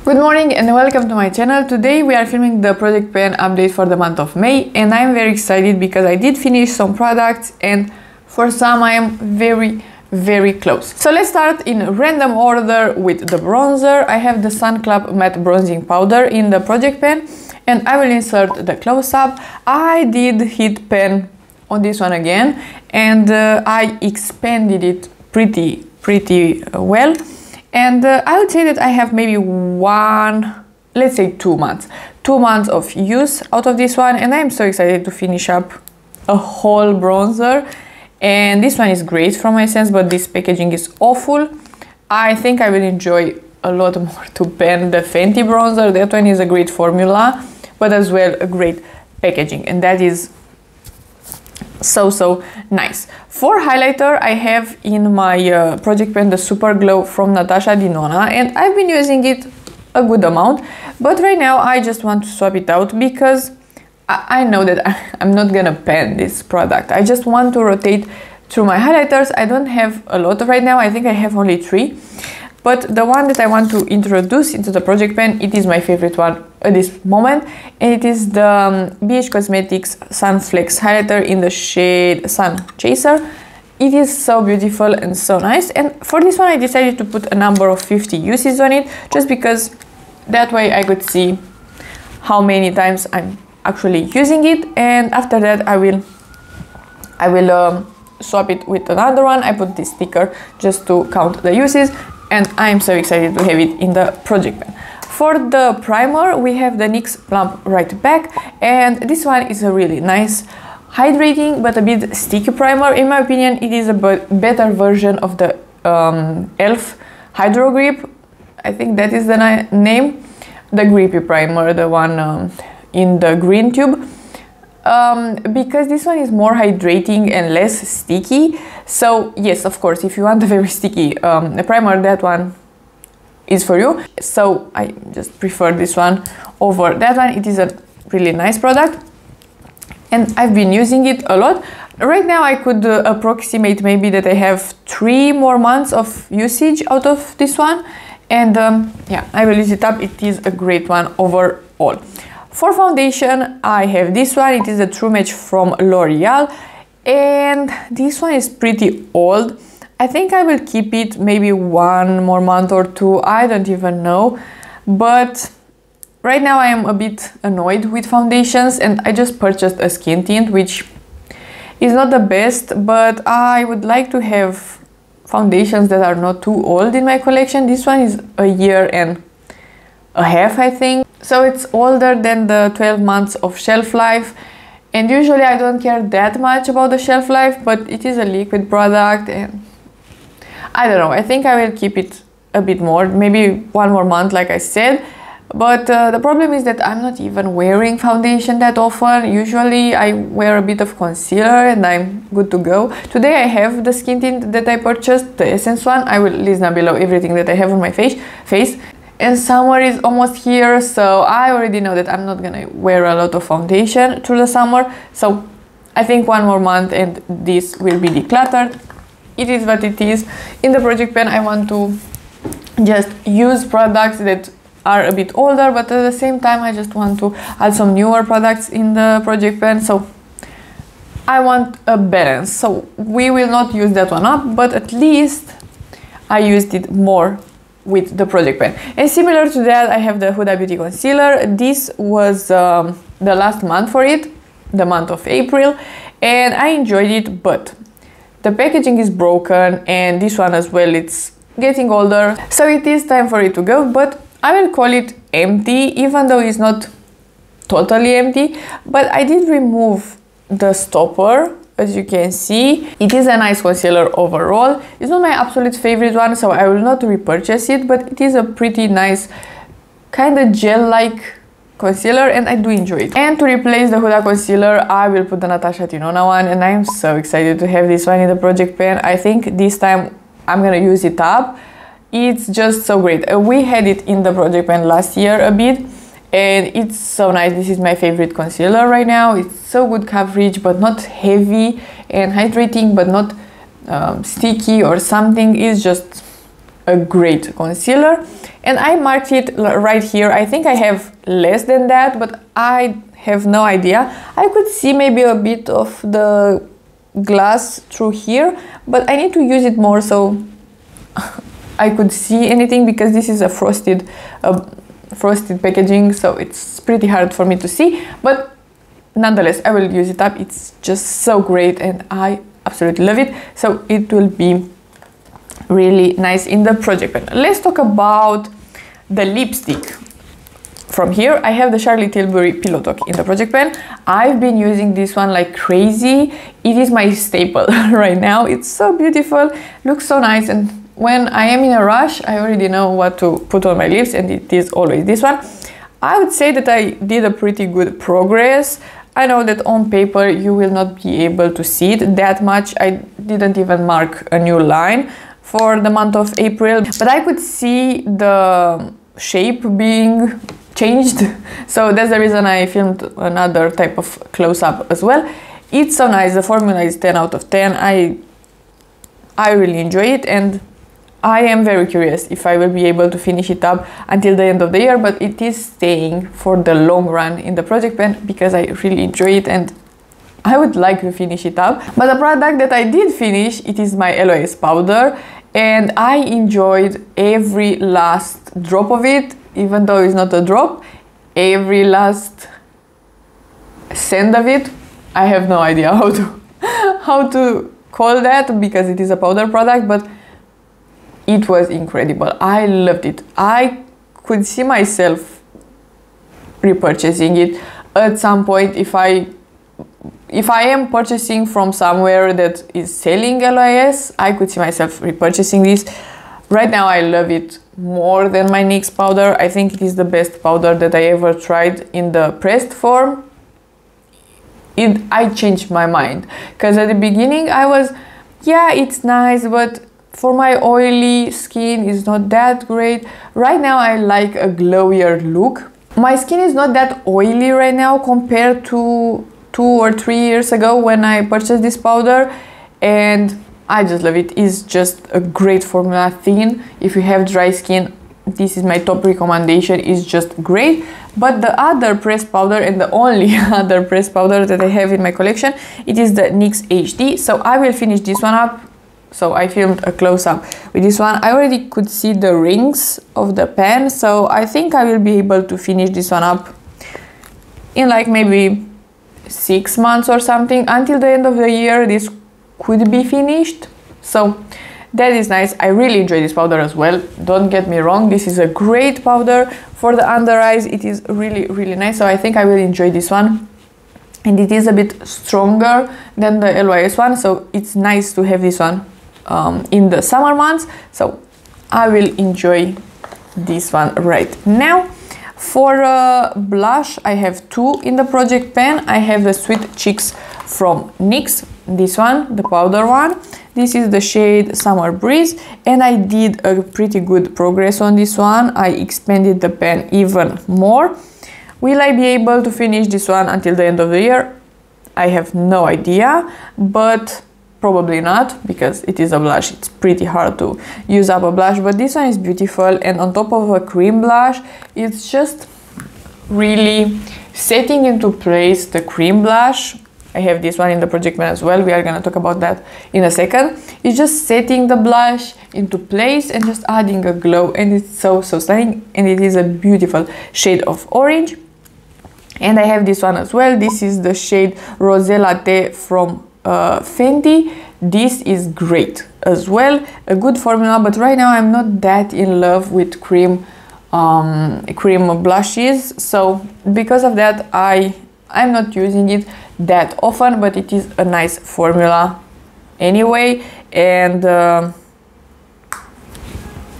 Good morning and welcome to my channel. Today we are filming the project pan update for the month of May, and I'm very excited because I did finish some products and for some I am very close. So let's start in random order with the bronzer. I have the Sun Club matte bronzing powder in the project pan and I will insert the close-up. I did heat pan on this one again and I expanded it pretty well. And I would say that I have maybe let's say 2 months. 2 months of use out of this one, and I'm so excited to finish up a whole bronzer. And this one is great from my sense, but this packaging is awful. I think I will enjoy a lot more to pan the Fenty bronzer. That one is a great formula, but as well a great packaging, and that is so nice. For highlighter, I have in my project pan the Super Glow from Natasha Denona, and I've been using it a good amount, but right now I just want to swap it out because I know that I'm not gonna pan this product. I just want to rotate through my highlighters. I don't have a lot right now. I think I have only 3, but the one that I want to introduce into the project pan, it is my favorite one at this moment, and it is the BH Cosmetics Sun Flex highlighter in the shade Sun Chaser. It is so beautiful and so nice, and for this one I decided to put a number of 50 uses on it, just because that way I could see how many times I'm actually using it, and after that I will swap it with another one. I put this sticker just to count the uses, and I'm so excited to have it in the project pan. For the primer, we have the NYX Plump Right Back, and this one is a really nice hydrating but a bit sticky primer. In my opinion, it is a better version of the e.l.f. Hydro Grip. I think that is the name. The grippy primer, the one in the green tube. Because this one is more hydrating and less sticky. So yes, of course, if you want a very sticky primer, that one is for you. So I just prefer this one over that one. It is a really nice product and I've been using it a lot. Right now I could approximate maybe that I have 3 more months of usage out of this one, and yeah, I will use it up. It is a great one overall. For foundation, I have this one. It is a True Match from L'Oreal, and this one is pretty old. I think I will keep it maybe 1 more month or 2, I don't even know. But right now I am a bit annoyed with foundations, and I just purchased a skin tint, which is not the best, but I would like to have foundations that are not too old in my collection. This one is a year and a half, I think. So it's older than the 12 months of shelf life, and usually I don't care that much about the shelf life, but it is a liquid product and I don't know. I think I will keep it a bit more, maybe 1 more month like I said. But the problem is that I'm not even wearing foundation that often. Usually I wear a bit of concealer and I'm good to go. Today I have the skin tint that I purchased, the Essence one. I will list down below everything that I have on my face. And summer is almost here, so I already know that I'm not gonna wear a lot of foundation through the summer. So I think 1 more month and this will be decluttered. It is what it is. In the project pan, I want to just use products that are a bit older, but at the same time I just want to add some newer products in the project pan. So I want a balance. So we will not use that one up, but at least I used it more with the project pan. And similar to that, I have the Huda Beauty concealer. This was the last month for it, the month of April, and I enjoyed it, but the packaging is broken, and this one as well, it's getting older, so it is time for it to go. But I will call it empty, even though it's not totally empty. But I did remove the stopper. As you can see, it is a nice concealer overall. It's not my absolute favorite one, so I will not repurchase it, but it is a pretty nice kind of gel-like concealer and I do enjoy it. And to replace the Huda concealer, I will put the Natasha Denona one, and I'm so excited to have this one in the project pan. I think this time I'm gonna use it up. It's just so great. We had it in the project pan last year a bit, and it's so nice. This is my favorite concealer right now. It's so good coverage, but not heavy, and hydrating, but not sticky or something. It's just a great concealer, and I marked it right here. I think I have less than that, but I have no idea. I could see maybe a bit of the glass through here, but I need to use it more so I could see anything, because this is a frosted packaging, so it's pretty hard for me to see, but nonetheless I will use it up. It's just so great and I absolutely love it, so it will be really nice in the project pen. Let's talk about the lipstick. From here I have the Charlotte Tilbury Pillow Talk in the project pen. I've been using this one like crazy. It is my staple right now. It's so beautiful, looks so nice, and when I am in a rush I already know what to put on my lips, and it is always this one. I would say that I did a pretty good progress. I know that on paper you will not be able to see it that much. I didn't even mark a new line for the month of April, but I could see the shape being changed, so that's the reason I filmed another type of close-up as well. It's so nice. The formula is 10 out of 10. I really enjoy it, and I am very curious if I will be able to finish it up until the end of the year, but it is staying for the long run in the project pen because I really enjoy it and I would like to finish it up. But the product that I did finish, it is my LYS powder, and I enjoyed every last drop of it, even though it's not a drop, every last cent of it. I have no idea how to call that, because it is a powder product, but it was incredible. I loved it. I could see myself repurchasing it at some point. If I am purchasing from somewhere that is selling LYS, I could see myself repurchasing this. Right now I love it more than my NYX powder. I think it is the best powder that I ever tried in the pressed form. I changed my mind, because at the beginning I was, yeah, it's nice, but for my oily skin it's not that great. Right now I like a glowier look. My skin is not that oily right now compared to 2 or 3 years ago when I purchased this powder, and I just love it. It's just a great formula, thin. If you have dry skin, this is my top recommendation. It's just great. But the other pressed powder, and the only other pressed powder that I have in my collection, it is the NYX HD. So I will finish this one up. So I filmed a close-up with this one. I already could see the rings of the pen, so I think I will be able to finish this one up in like maybe 6 months or something. Until the end of the year this could be finished, so that is nice. I really enjoy this powder as well, don't get me wrong. This is a great powder for the under eyes. It is really nice, so I think I will enjoy this one. And it is a bit stronger than the LYS one, so it's nice to have this one in the summer months, so I will enjoy this one right now. For blush, I have 2 in the project pen. I have the Sweet Cheeks from NYX, this one, the powder one. This is the shade Summer Breeze, and I did a pretty good progress on this one. I expanded the pen even more. Will I be able to finish this one until the end of the year? I have no idea, but probably not, because it is a blush. It's pretty hard to use up a blush, but this one is beautiful, and on top of a cream blush, it's just really setting into place the cream blush. I have this one in the project pen as well. We are gonna talk about that in a second. It's just setting the blush into place and just adding a glow, and it's so stunning, and it is a beautiful shade of orange. And I have this one as well. This is the shade Rosé Latte from Fenty. This is great as well, a good formula, but right now I'm not that in love with cream blushes, so because of that I'm not using it that often, but it is a nice formula anyway, and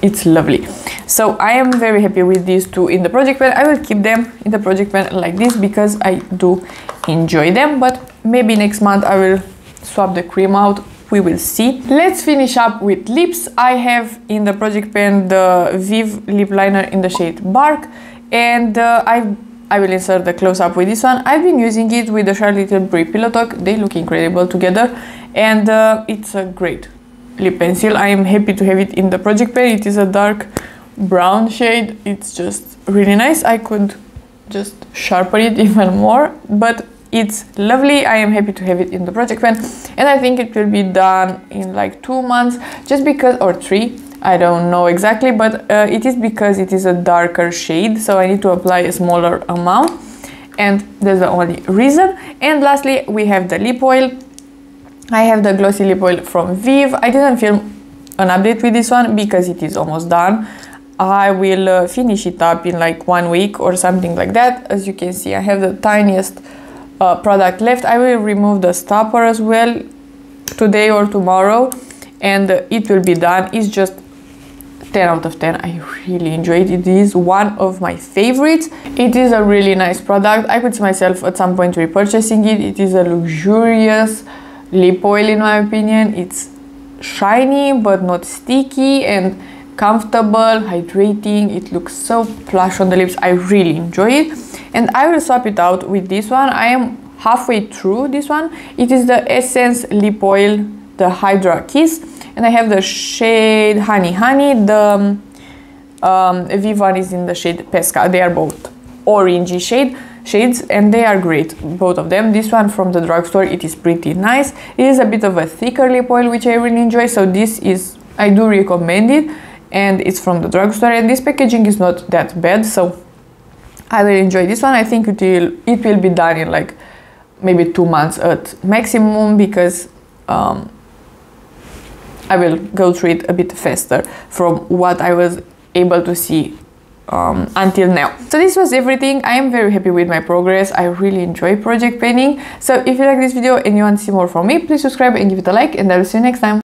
it's lovely. So I am very happy with these 2 in the project pen. I will keep them in the project pen like this because I do enjoy them, but maybe next month I will swap the cream out. We will see. Let's finish up with lips. I have in the project pen the VIEVE lip liner in the shade Bark, and I will insert the close-up with this one. I've been using it with the Charlotte Tilbury Pillow Talk. They look incredible together, and it's a great lip pencil. I am happy to have it in the project pen. It is a dark brown shade. It's just really nice. I could just sharpen it even more, but it's lovely. I am happy to have it in the project pen, and I think it will be done in like 2 months, just because, or 3, I don't know exactly, but it is because it is a darker shade, so I need to apply a smaller amount, and that's the only reason. And lastly, we have the lip oil. I have the glossy lip oil from VIEVE. I didn't film an update with this one because it is almost done. I will finish it up in like 1 week or something like that. As you can see, I have the tiniest product left. I will remove the stopper as well today or tomorrow, and it will be done. It's just 10 out of 10. I really enjoy it. It is one of my favorites. It is a really nice product. I could see myself at some point repurchasing it. It is a luxurious lip oil in my opinion. It's shiny but not sticky and comfortable, hydrating. It looks so plush on the lips. I really enjoy it, and I will swap it out with this one. I am halfway through this one. It is the Essence lip oil, the Hydra Kiss, and I have the shade Honey Honey. The VIEVE one is in the shade Pesca. They are both orangey shades, and they are great, both of them. This one from the drugstore, it is pretty nice. It is a bit of a thicker lip oil, which I really enjoy, so this is, I do recommend it, and it's from the drugstore, and this packaging is not that bad, so I will enjoy this one. I think it will be done in like maybe 2 months at maximum, because I will go through it a bit faster from what I was able to see until now. So this was everything. I am very happy with my progress. I really enjoy project penning. So if you like this video and you want to see more from me, please subscribe and give it a like, and I will see you next time.